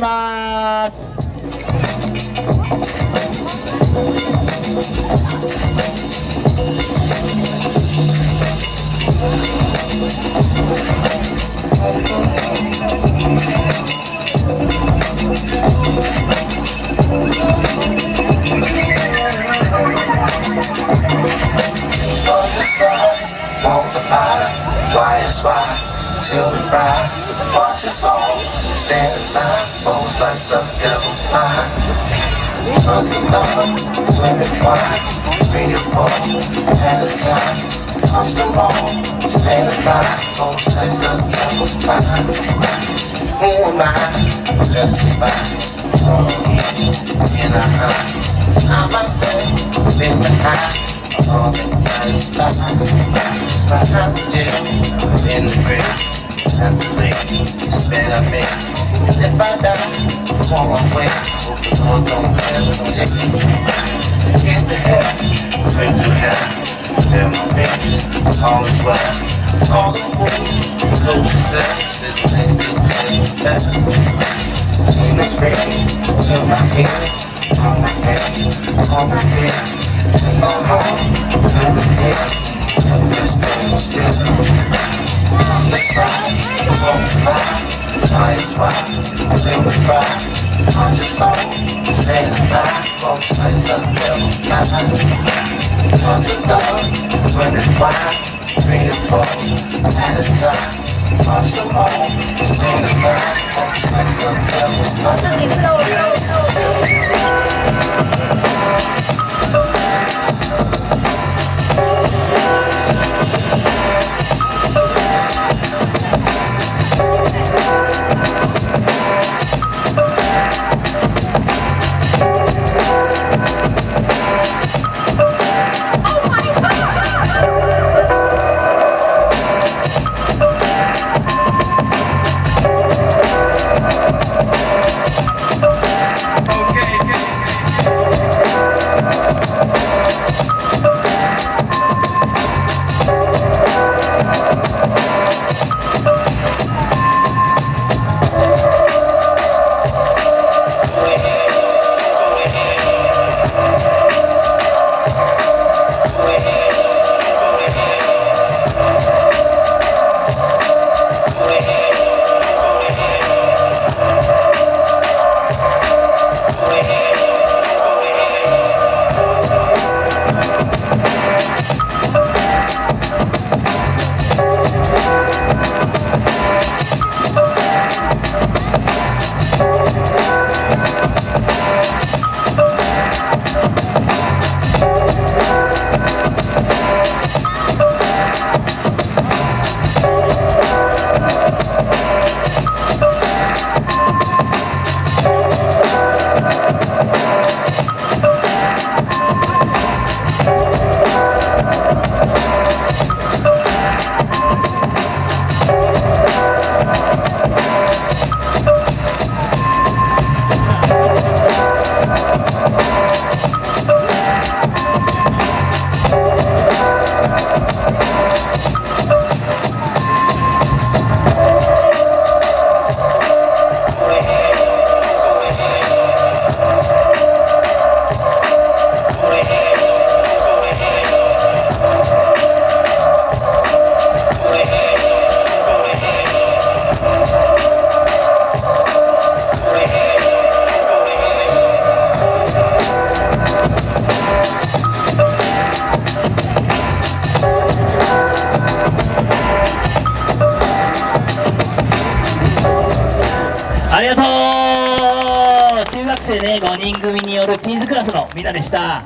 します。Till we fry, watch us all stand in line, both slices of devil pie. Tons of love, women wine, 3 or 4 at a time. Watch them all stand in line, both slices of devil pie. Who am I? Just a body, all in a high. I myself, in the high, all the nice time. Behind the jail, in the grave. Have to wait, it's better me. And if I die, I'm on my way. Hope the Lord don't hesitate. Get to hell, bring to hell. Tell my babies, all is well. All the fools, those who say, sit and do better. In this rain, feel my head, on my head, on my bed. And on home, in the head, and this man is dead. Let's ride, won't fly, nice wide, till we fry. Watch your soul, stay alive, both slices of devil pie. Tons of love, women wine, 3 or 4 at a time. Watch them all, stay alive, both slices of devil pie. ありがとう。中学生ね5人組によるティーンズクラスのみんなでした。